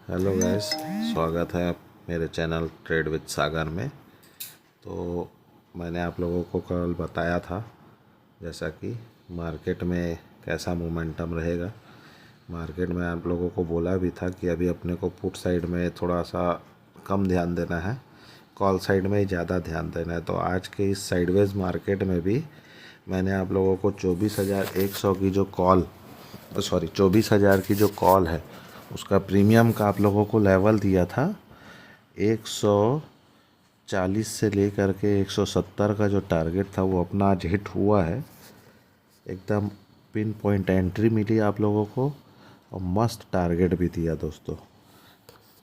Hello guys, स्वागत है मेरे चैनल ट्रेड विद सागर में। तो मैंने आप लोगों को कल बताया था जैसा कि मार्केट में कैसा मोमेंटम रहेगा। मार्केट में आप लोगों को बोला भी था कि अभी अपने को पुट साइड में थोड़ा सा कम ध्यान देना है, कॉल साइड में ही ज़्यादा ध्यान देना है। तो आज के इस साइडवेज मार्केट में भी मैंने आप लोगों को 24,100 की जो कॉल 24,000 की जो कॉल है उसका प्रीमियम का आप लोगों को लेवल दिया था 140 से लेकर के 170 का जो टारगेट था वो अपना आज हिट हुआ है। एकदम पिन पॉइंट एंट्री मिली आप लोगों को और मस्त टारगेट भी दिया दोस्तों।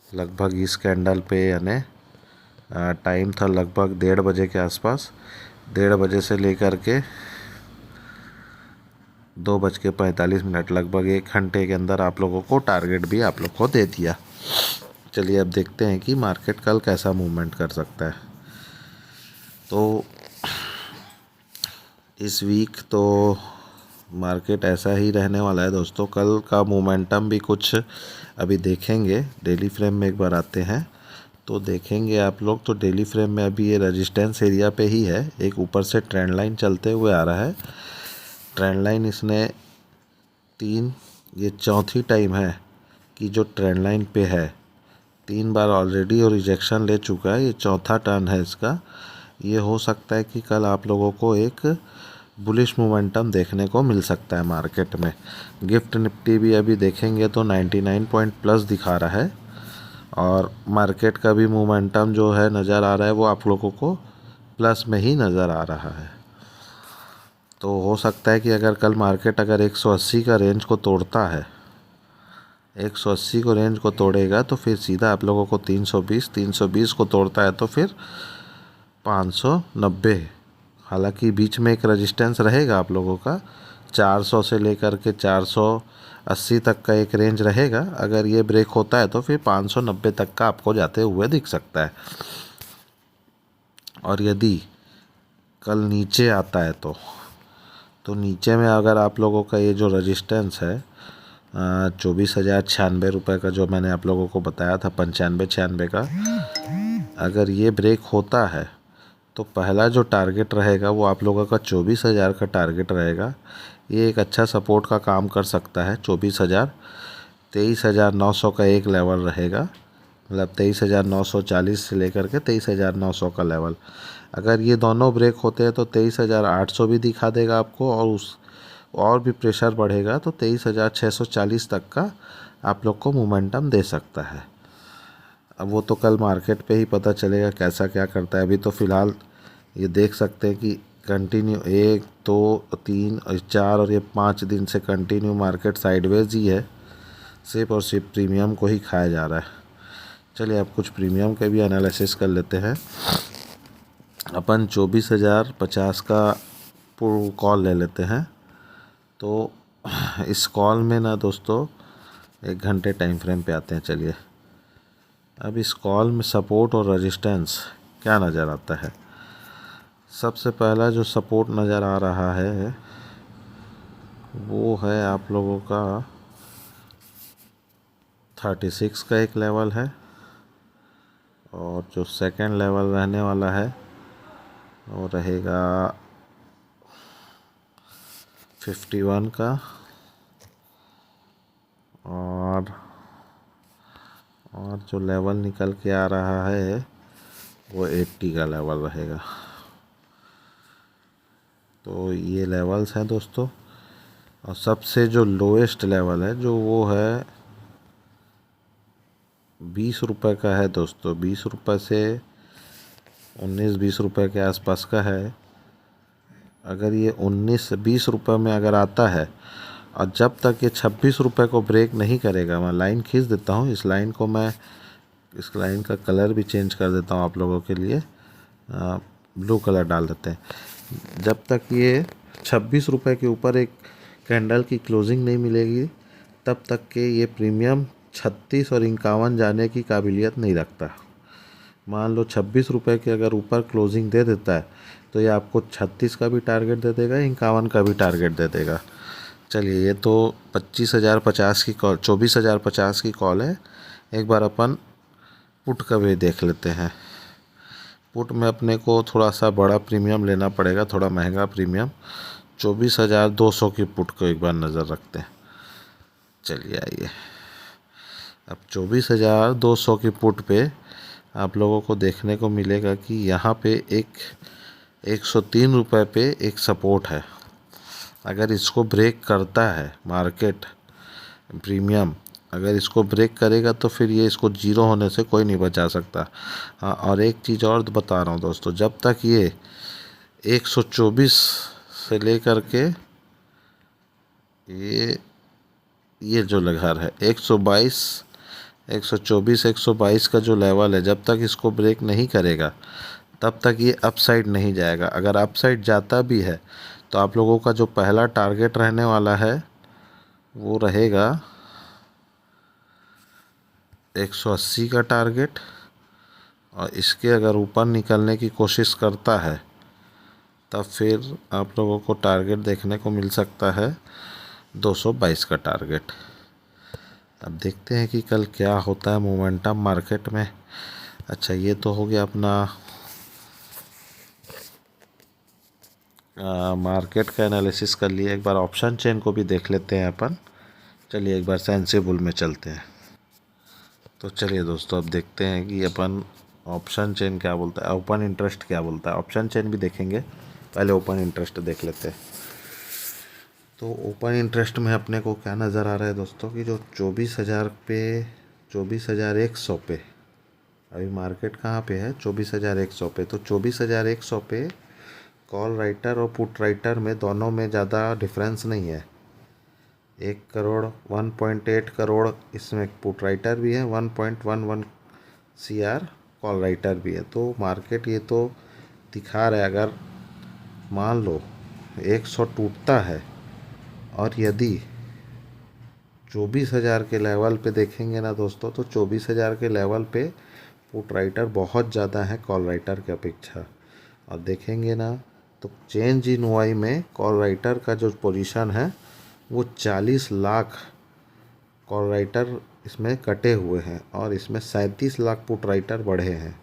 लगभग इस कैंडल पे यानी टाइम था लगभग 1:30 बजे के आसपास। 1:30 बजे से लेकर के 2:45 लगभग 1 घंटे के अंदर आप लोगों को टारगेट भी आप लोग को दे दिया। चलिए अब देखते हैं कि मार्केट कल कैसा मूवमेंट कर सकता है। तो इस वीक तो मार्केट ऐसा ही रहने वाला है दोस्तों। कल का मोमेंटम भी कुछ अभी देखेंगे। डेली फ्रेम में एक बार आते हैं तो देखेंगे आप लोग। तो डेली फ्रेम में अभी ये रेजिस्टेंस एरिया पे ही है, एक ऊपर से ट्रेंड लाइन चलते हुए आ रहा है। ट्रेंड लाइन इसने ये चौथी टाइम है कि जो ट्रेंड लाइन पे है। 3 बार ऑलरेडी और रिजेक्शन ले चुका है, ये चौथा टर्न है इसका। ये हो सकता है कि कल आप लोगों को एक बुलिश मोमेंटम देखने को मिल सकता है मार्केट में। गिफ्ट निफ्टी भी अभी देखेंगे तो 99 पॉइंट प्लस दिखा रहा है और मार्केट का भी मोमेंटम जो है नज़र आ रहा है वो आप लोगों को प्लस में ही नज़र आ रहा है। तो हो सकता है कि अगर कल मार्केट अगर 180 का रेंज को तोड़ता है, 180 को रेंज को तोड़ेगा तो फिर सीधा आप लोगों को 320 को तोड़ता है तो फिर 590। हालांकि बीच में एक रेजिस्टेंस रहेगा आप लोगों का 400 से लेकर के 480 तक का एक रेंज रहेगा। अगर ये ब्रेक होता है तो फिर 590 तक का आपको जाते हुए दिख सकता है। और यदि कल नीचे आता है तो नीचे में अगर आप लोगों का ये जो रेजिस्टेंस है 24,096 का जो मैंने आप लोगों को बताया था 95-96 का, अगर ये ब्रेक होता है तो पहला जो टारगेट रहेगा वो आप लोगों का 24,000 का टारगेट रहेगा। ये एक अच्छा सपोर्ट का काम कर सकता है। 24,000 23,900 का एक लेवल रहेगा, मतलब 23,940 से लेकर के 23,900 का लेवल। अगर ये दोनों ब्रेक होते हैं तो 23,800 भी दिखा देगा आपको और भी प्रेशर बढ़ेगा तो 23,640 तक का आप लोग को मोमेंटम दे सकता है। अब वो तो कल मार्केट पे ही पता चलेगा कैसा क्या करता है। अभी तो फ़िलहाल ये देख सकते हैं कि कंटिन्यू 1 2 3 और 4 और ये 5 दिन से कंटिन्यू मार्केट साइडवेज ही है, सिर्फ और सिर्फ प्रीमियम को ही खाया जा रहा है। चलिए अब कुछ प्रीमियम के भी एनालिसिस कर लेते हैं। अपन 24,050 का कॉल ले लेते हैं। तो इस कॉल में ना दोस्तों 1 घंटे टाइम फ्रेम पे आते हैं। चलिए अब इस कॉल में सपोर्ट और रेजिस्टेंस क्या नज़र आता है। सबसे पहला जो सपोर्ट नज़र आ रहा है वो है आप लोगों का 36 का एक लेवल है और जो सेकंड लेवल रहने वाला है वो रहेगा 51 का और जो लेवल निकल के आ रहा है वो 80 का लेवल रहेगा। तो ये लेवल्स हैं दोस्तों। और सबसे जो लोएस्ट लेवल है जो वो है 20 रुपये का है दोस्तों। 20 रुपये से 19-20 रुपये के आसपास का है। अगर ये 19-20 रुपये में अगर आता है और जब तक ये 26 रुपये को ब्रेक नहीं करेगा, मैं लाइन खींच देता हूँ। इस लाइन का कलर भी चेंज कर देता हूँ आप लोगों के लिए, ब्लू कलर डाल देते हैं। जब तक ये 26 रुपये के ऊपर एक कैंडल की क्लोजिंग नहीं मिलेगी तब तक के ये प्रीमियम 36 और 51 जाने की काबिलियत नहीं रखता। मान लो 26 रुपये के अगर ऊपर क्लोजिंग दे देता है तो ये आपको 36 का भी टारगेट दे देगा, 51 का भी टारगेट दे देगा। चलिए ये तो 25,050 की कॉल 24,050 की कॉल है। एक बार अपन पुट का भी देख लेते हैं। पुट में अपने को थोड़ा सा बड़ा प्रीमियम लेना पड़ेगा, थोड़ा महंगा प्रीमियम। 24,200 की पुट को एक बार नज़र रखते हैं। चलिए आइए, अब 24,200 की पुट पे आप लोगों को देखने को मिलेगा कि यहाँ पे एक 103 रुपये पे एक सपोर्ट है। अगर इसको ब्रेक करता है मार्केट प्रीमियम, अगर इसको ब्रेक करेगा तो फिर ये इसको जीरो होने से कोई नहीं बचा सकता। हाँ, और एक चीज़ और बता रहा हूँ दोस्तों, जब तक ये 124 से लेकर के ये जो लेवल है 122, 124, 122 का जो लेवल है, जब तक इसको ब्रेक नहीं करेगा तब तक ये अपसाइड नहीं जाएगा। अगर अपसाइड जाता भी है तो आप लोगों का जो पहला टारगेट रहने वाला है वो रहेगा 180 का टारगेट, और इसके अगर ऊपर निकलने की कोशिश करता है तब फिर आप लोगों को टारगेट देखने को मिल सकता है 222 का टारगेट। अब देखते हैं कि कल क्या होता है मोमेंटम मार्केट में। अच्छा, ये तो हो गया अपना मार्केट का एनालिसिस कर लिया। एक बार ऑप्शन चेन को भी देख लेते हैं अपन। चलिए एक बार सेंसिबल में चलते हैं। तो चलिए दोस्तों, अब देखते हैं कि अपन ऑप्शन चेन क्या बोलता है, ओपन इंटरेस्ट क्या बोलता है। ऑप्शन चेन भी देखेंगे, पहले ओपन इंटरेस्ट देख लेते हैं। तो ओपन इंटरेस्ट में अपने को क्या नज़र आ रहा है दोस्तों कि जो 24,000 पे 24,100 पे अभी मार्केट कहाँ पे है, 24,100 पे। तो 24,100 पे कॉल राइटर और पुट राइटर में दोनों में ज़्यादा डिफरेंस नहीं है। 1 करोड़ 1.8 करोड़ इसमें पुट राइटर भी है, 1.11 CR कॉल राइटर भी है। तो मार्केट ये तो दिखा रहा है, अगर मान लो 100 टूटता है और यदि 24,000 के लेवल पे देखेंगे ना दोस्तों, तो 24,000 के लेवल पे पुट राइटर बहुत ज़्यादा है कॉल राइटर की अपेक्षा। और देखेंगे ना तो चेंज इन वाई में कॉल राइटर का जो पोजीशन है वो 40 लाख कॉल राइटर इसमें कटे हुए हैं और इसमें 37 लाख पुट राइटर बढ़े हैं।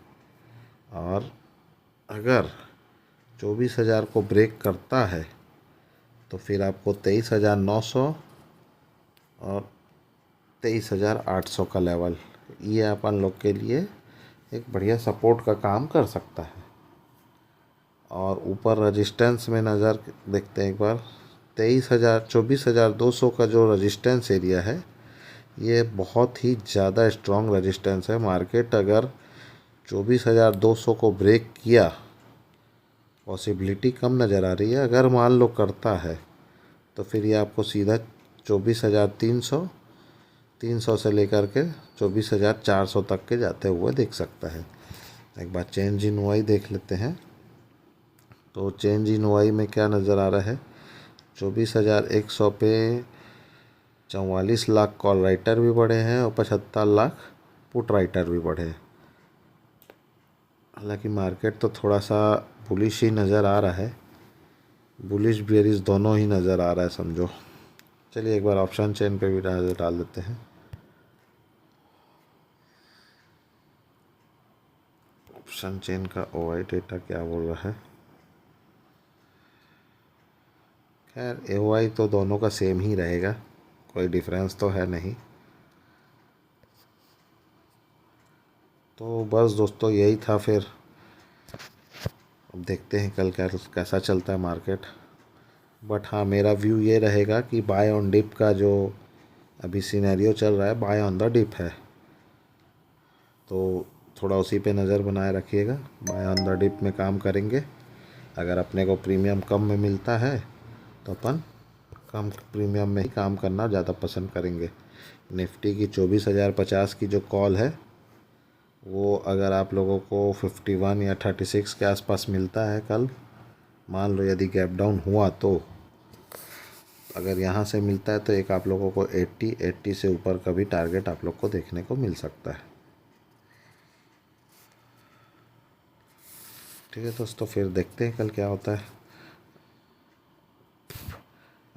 और अगर 24,000 को ब्रेक करता है तो फिर आपको 23,900 और 23,800 का लेवल, ये अपन लोग के लिए एक बढ़िया सपोर्ट का काम कर सकता है। और ऊपर रेजिस्टेंस में नज़र देखते हैं एक बार। 24,200 का जो रेजिस्टेंस एरिया है ये बहुत ही ज़्यादा स्ट्रॉन्ग रेजिस्टेंस है। मार्केट अगर 24,200 को ब्रेक किया, पॉसिबिलिटी कम नज़र आ रही है, अगर मान लो करता है तो फिर ये आपको सीधा 24,300 300 से लेकर के 24,400 तक के जाते हुए देख सकता है। एक बार चेंज इन वाई देख लेते हैं। तो चेंज इन वाई में क्या नज़र आ रहा है, 24,100 पे 44 लाख कॉल राइटर भी बढ़े हैं और 75 लाख पुट राइटर भी बढ़े हैं। हालांकि मार्केट तो थोड़ा सा बुलिश ही नज़र आ रहा है, बुलिश बेरिश दोनों ही नज़र आ रहा है समझो। चलिए एक बार ऑप्शन चेन पे भी नज़र डाल देते हैं। ऑप्शन चेन का ओआई डेटा क्या बोल रहा है। खैर ओआई तो दोनों का सेम ही रहेगा, कोई डिफरेंस तो है नहीं। तो बस दोस्तों यही था फिर। अब देखते हैं कल कैसा चलता है मार्केट। बट हाँ, मेरा व्यू ये रहेगा कि बाय ऑन डिप का जो अभी सिनेरियो चल रहा है, बाय ऑन द डिप है। तो थोड़ा उसी पे नज़र बनाए रखिएगा, बाय ऑन द डिप में काम करेंगे। अगर अपने को प्रीमियम कम में मिलता है तो अपन कम प्रीमियम में ही काम करना ज़्यादा पसंद करेंगे। निफ्टी की 24,050 की जो कॉल है वो अगर आप लोगों को 51 या 36 के आसपास मिलता है कल, मान लो यदि गैप डाउन हुआ, तो अगर यहाँ से मिलता है तो एक आप लोगों को 80 से ऊपर का भी टारगेट आप लोग को देखने को मिल सकता है। ठीक है दोस्तों, फिर देखते हैं कल क्या होता है।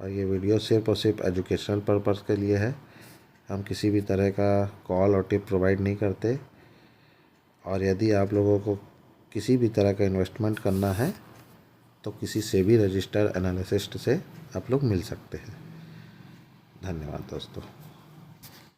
और ये वीडियो सिर्फ और सिर्फ एजुकेशनल पर्पज़ के लिए है। हम किसी भी तरह का कॉल और टिप प्रोवाइड नहीं करते। और यदि आप लोगों को किसी भी तरह का इन्वेस्टमेंट करना है तो किसी सेबी रजिस्टर्ड एनालिस्ट से आप लोग मिल सकते हैं। धन्यवाद दोस्तों।